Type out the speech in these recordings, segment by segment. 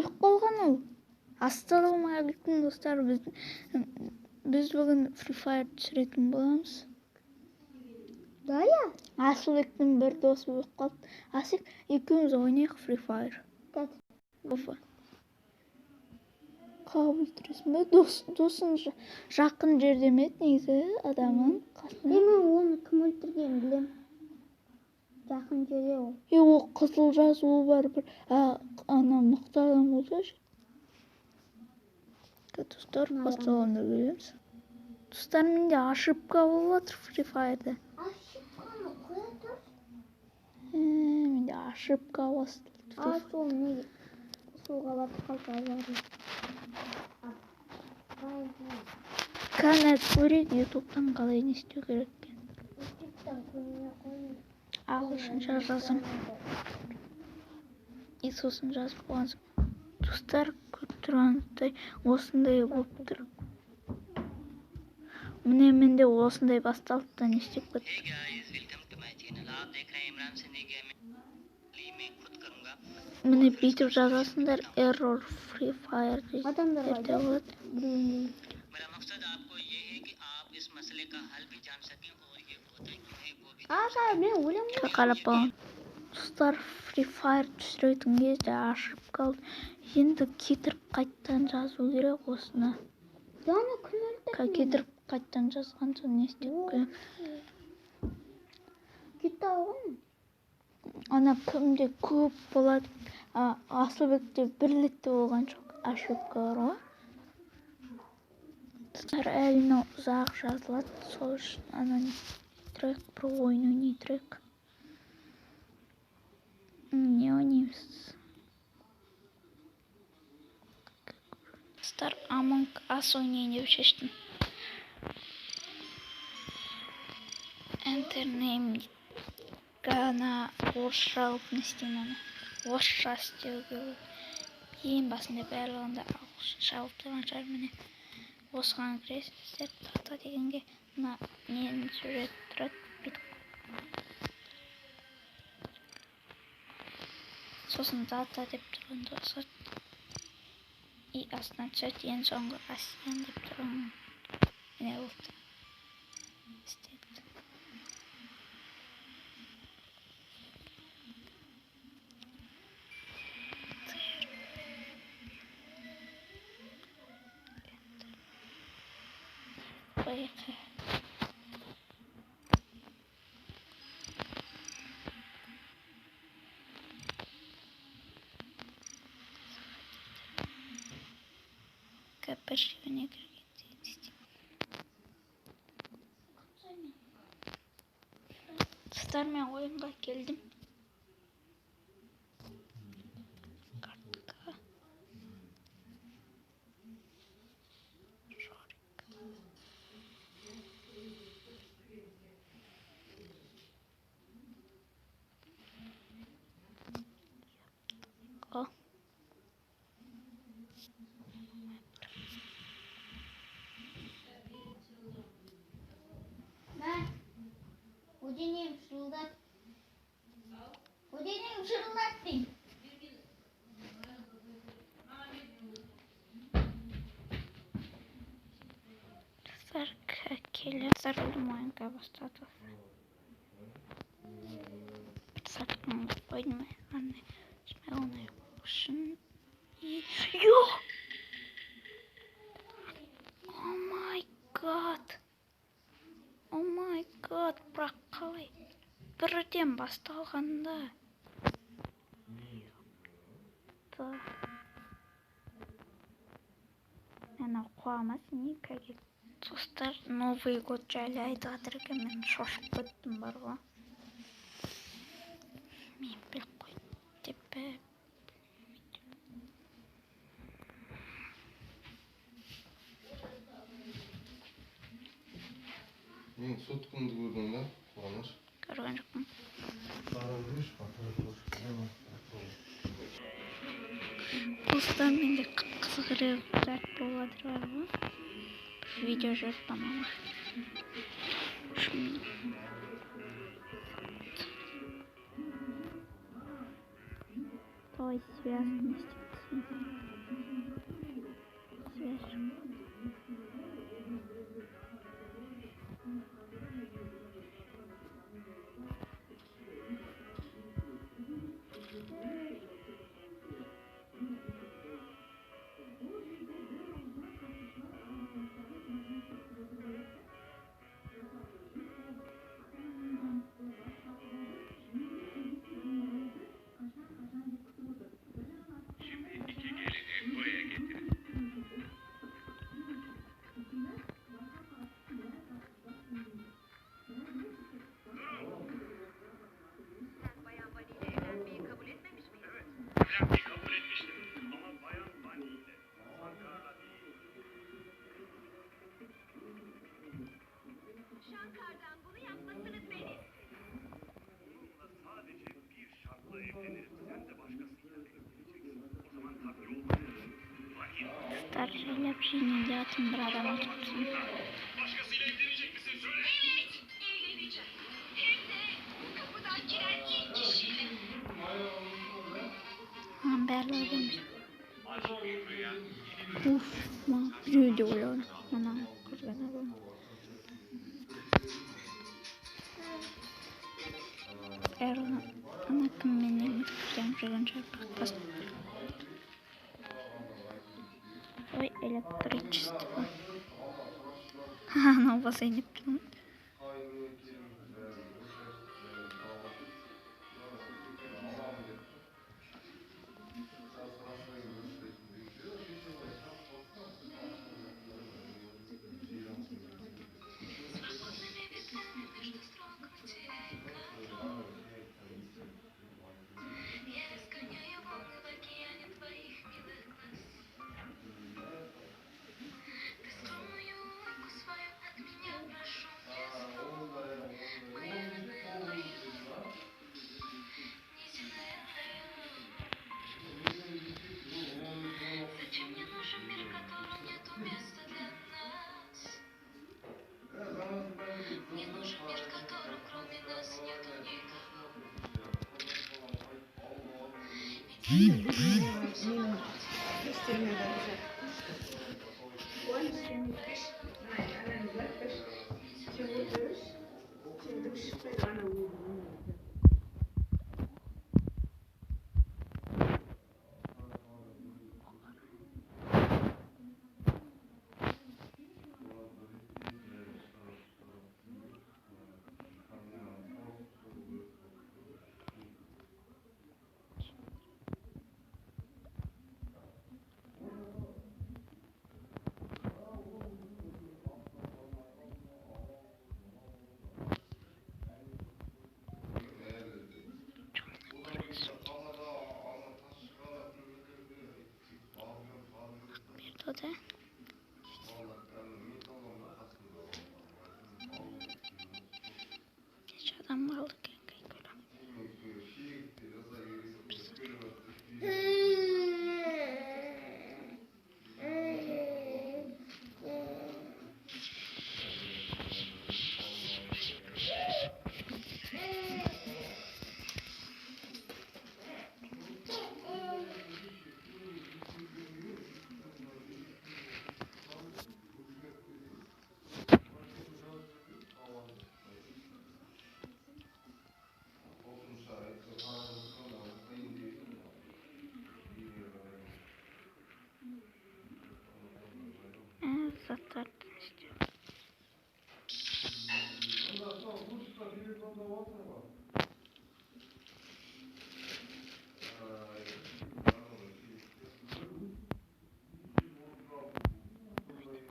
өліп қалған ол. Ассалаумағалейкум достар, біз бүгін Free Fire түсіретін боламыз. Да, я? Асылбектің бір досы болып қалды. Асик, екеуміз ойнайық Free Fire. Офа. Қабыл тұресің бе? Досын жақын жерде ме негізі адамын? Мен оны кім өлтірген білем. Жақын жерде ол. Ол қызыл жазуы бар бір ана мықты адам болды. Достар, басталғанда көреміз. Достар, менде ошибка болып отыр Free Fire'да. Ошибканы қоя тұр. Менде ошибка басталды. Сол не? Суға батып қалса алады. Қана көрейік ютубтан қалай не істеу керек екен. Ютубтан көре қоймай. Ағылшынша жазым. И сосын жазып болған соң. Достар, көріп тұрғандай осындай болып тұр. Міне менде осындай басталды да не істеп кетті. Міне бүйтіп жазасыңдар error Free Fire дейді болады. Мен өлем. Қарап балам. Достар, Free Fire түсіретін кезде ашып қалды. Енді кетіріп қайттан жазу керек осыны. Даны күн өлтірді. Кетіріп қайттан жазған соң не істеп көремін. Кетті алған. Ана кімде көп болады. Асылбекте бірлікте болған жоқ. Ошибка бар ғой. Достар, әліне ұзақ жазылады. Сол үшін ана не трек, бір ойын ойнай трек. Не ойнаймыз? Достар, Among Us ойнайын деп шештім. Enter name ғана орысша алып не істеймін оны. Орысша істеуге ең басында барлығында ағылшынша алып тұрған шығар. Міне осыған кіресіздер, дата дегенге мына нені сурет тұрады. Сосын дата деп тұрғанда осы. И астынан түседі, ең соңғы Асиян деп тұрған. Міне болды. Істеді. Поехали. Капешивание кредит. Достар, мен ойынға келдім. Картка. О. Денем шырылдат. Денем шырылдат дейм. Достар, келесі ойынға бастады. Bir sakın oynamayın anne. Şimdi onu yapmışsın. Yok. Oh my god. Oh my god. Bırak kalay. Birden басталғанда. Ана қуамасын никаге. Достар, Новый год жайлы айтып жатыр екен, мен шошып кеттім бар ғой. Мен біліп қойдым деп. Мен соткымды көрдің ба? Қуаныш. Көрген жоқпын. Достар, менде қызығырақ зат болады бар ғой. Видео жоспарлама. Ой, связанность. Starşıyla bir şey ninja atın bir adamı tutsun. Haberler demiş. Uf, ma rüde oluyor. Ana kurban olayım. Erona ana kim benim kızım şuradan çarpık. Ой, электричество. Она у вас и не пьет. Bir de hiç adam aldık kanka. Zaten istiyorum.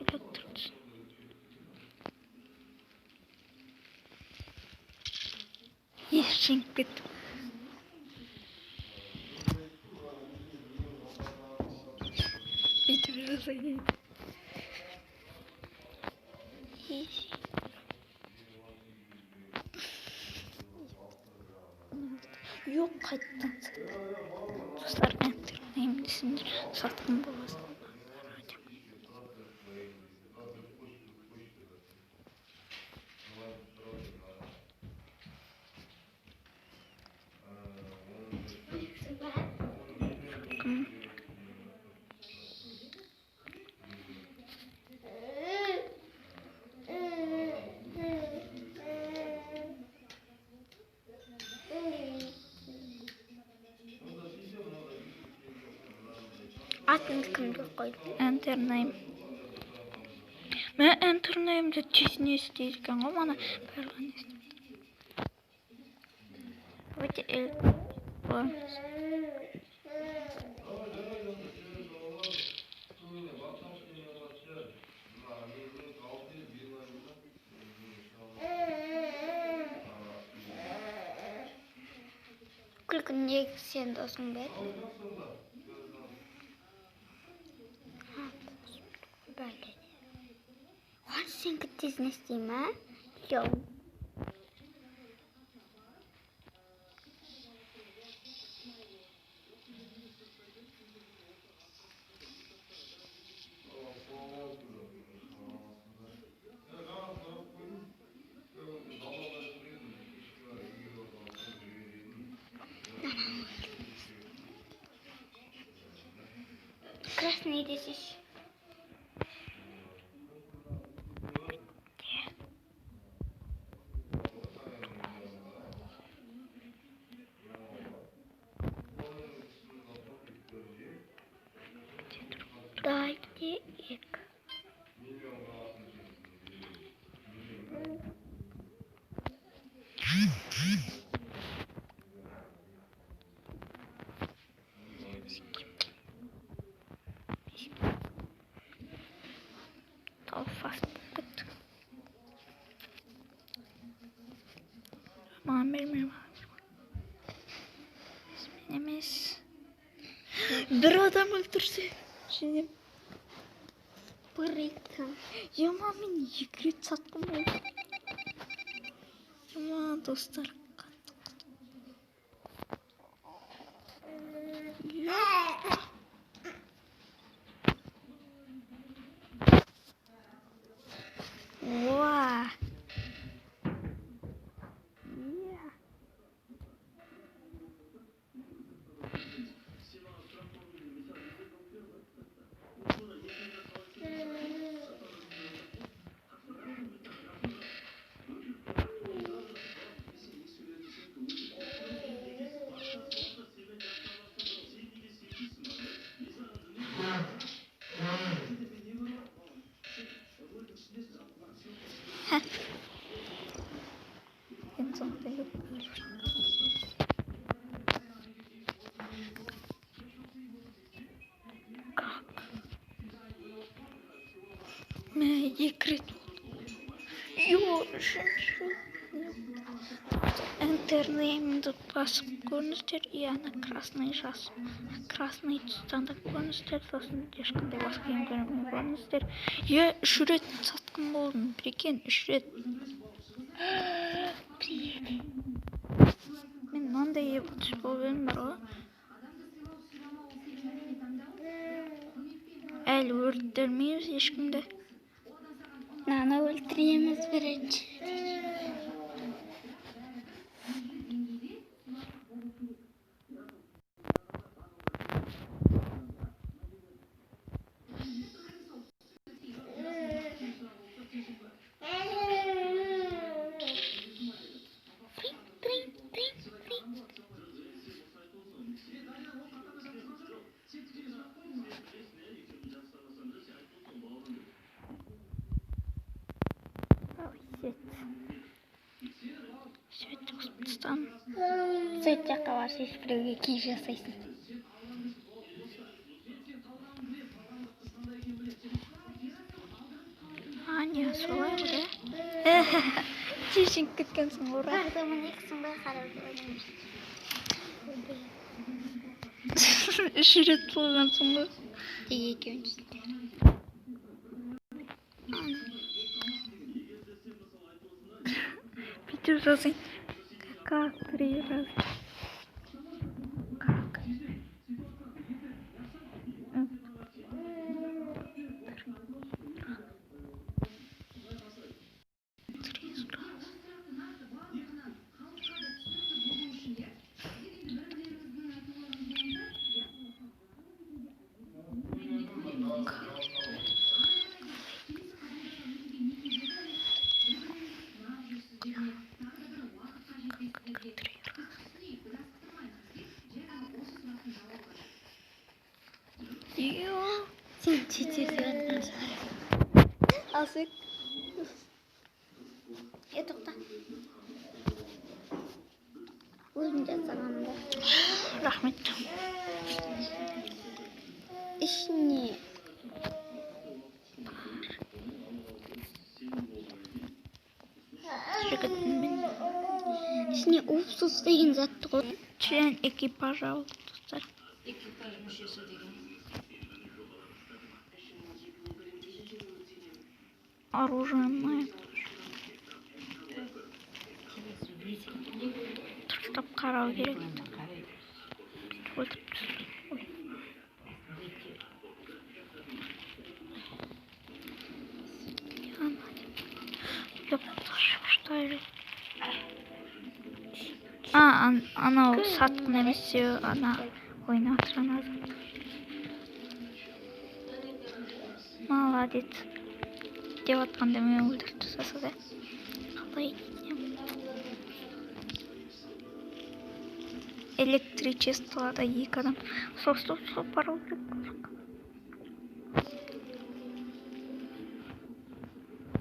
Elektrik. Yeşil git. Bir biraz iyi. Yok kayıttan. Dostlar ben tırnayım desindir. Satın boğazım. Атыңды кімге қойдың? Enter name. Мен enter name'ді тез не істейді екен ғой, мана барлығын не істейді. Өте қойыңыз. Күлкінге сен досың бет. Böyle. Var sen tez ne isteyeyim ha? Yok. Красный здесь. Дайте их. Fast bit. Merhaba. İsmimiz. Bir adam öldürse. Şimdi. Пырыкам. Яма мен екі рет сатқым болды. Яма достар. Уа. En sonunda yapıyoruz. Ben yıkret. Yo, Enter name'ді басып көріңіздер, и ана красный жас. Красный тұстан да көріңіздер, сосын ешқандай басқа емгермен көріңіздер. Е, 3 рет сатқым болдым, прикинь, 3 рет. Мен мынандай ебутыш болбедім бар ғой. Әлі өрттірмейміз ешкімді. Nana өлтіреміз бірінші. Сөйтіп Сөйт жаққа барса біреуге кей жасайсың. не, солай ғой, шешініп кеткенсің ғой. Қардамын екісің бай қарауды ойнамыз. 3 рет болғансың ғой. Тек екеуіншісінде. Бүйтіп жазайын. Как 3 раз. Как? Yok. Sen çiçeklerden sonra. Azıcık. Tokta. Uzunca zamanda. Rahmet. İşini Teşekkür ederim benim. işini ufsuz deyin zattı koy. Член экипажа oldu dostlar. Ekipaj мүшесі деген. Оружейная. Дұрыстап қарау керек. Өтіп түсті. Ой. Что это? Анау сатқын емес ана ойнап жатқан азат. Молодец. Деп атқанда мен өлтіріп тастаса да. Қалай кетем? Электричествода 2 адам. Соғыстап бару керек.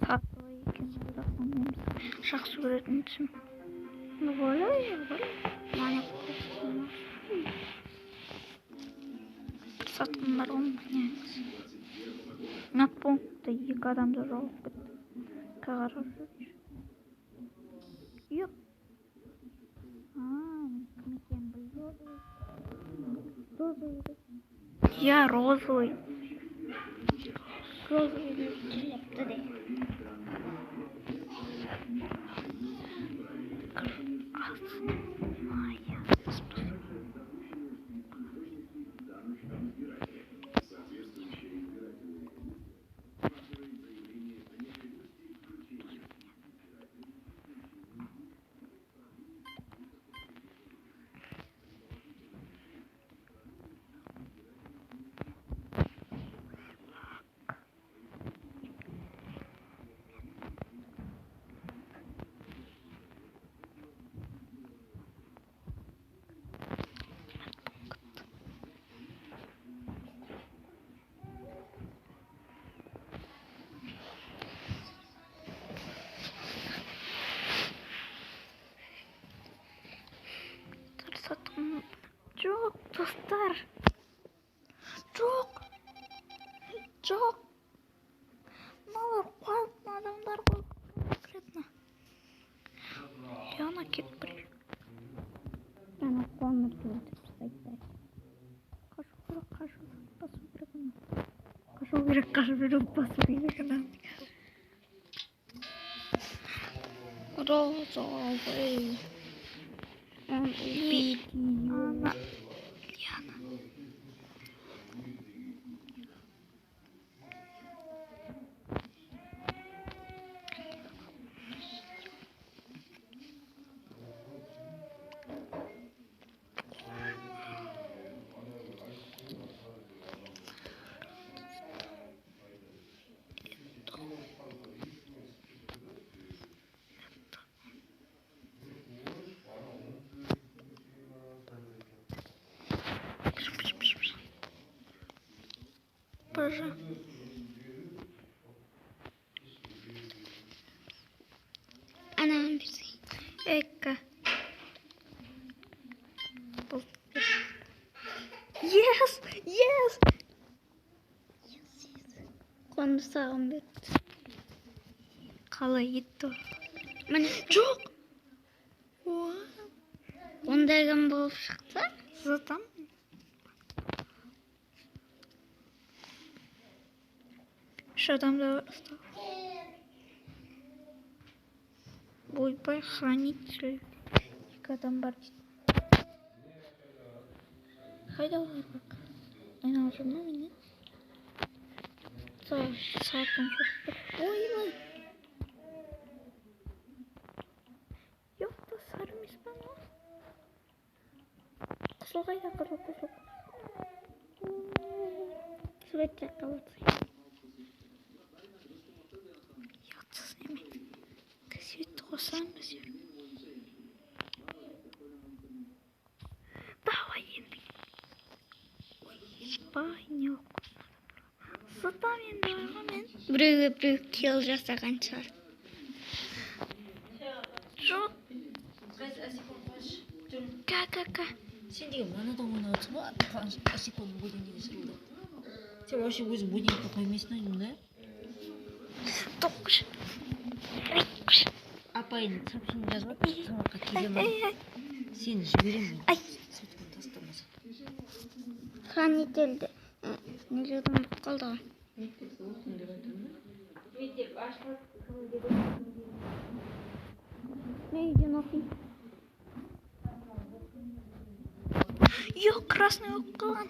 Сатылы екен жазаққан неміз. Жақсы көретін түсім. Voilà, voilà. Satқандар olmuş. Медпунктта 2 адамды жоғалып кетті. Қарап жүр. Yok. Кім екенін білмейді. Я розовый. Rozuyla yaptı de. Çok dostlar. Çok. Çok. Ne olur korkma adamlar korkma. Yana git buraya. Yana konur gördüm. Kaşı bırak basıp bırakın. Розовый. Он убит ее. Яна. Боже. Anam bir şey. Эка. Yes! Yes! Konu sağım bir. Қалай кетті? Mane Жоқ! onlardan болып шықты. Затам. Үш адамда осталось. Ойбай, хранитель. 2 адам бар дейді. Қайда олар бақ? Айналып жүр ма менен? Саатым жоқ. Ойбай. Жоқ та сары емес па мынау? Қызыл қайда? Қызыл. Свет жақалады. Ұятсыз неме. Светті қосамыз. Давай енді. Спайнок. Сытам енді ойға мен. Біреуге кел жасаған шығар. Жоқ. Ка. Сен деген манадан ойнап отырсың ғой, асиконың өлеңдеген сұруда. Сен вообще өзің өлеңді қоймайсың айным да? Тоқыш. Апайын сообщение жазып сабаққа келемін. Сені жіберемін. Ай. Сөйткен тастамаса. Хранительді. Нелерден болып қалды ғой. Мен үйден оқимын. Жоқ, красный болып қалған.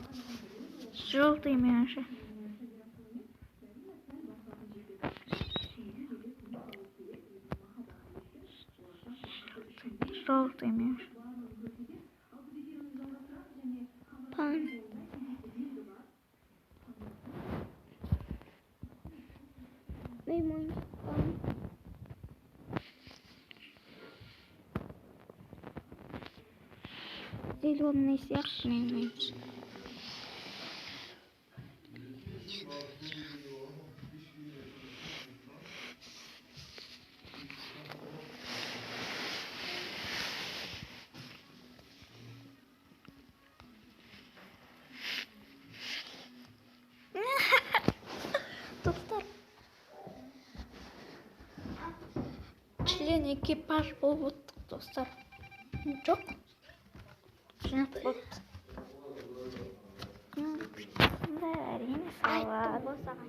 Желтый меніңше. Желтый меніңше. Пан. Мой пан. Зеленый сияқты менің ойымша. Достар. Член экипаж болып өттік, достар. Жоқ. Жинап болды. Әрине салады. Айтты ғой саған.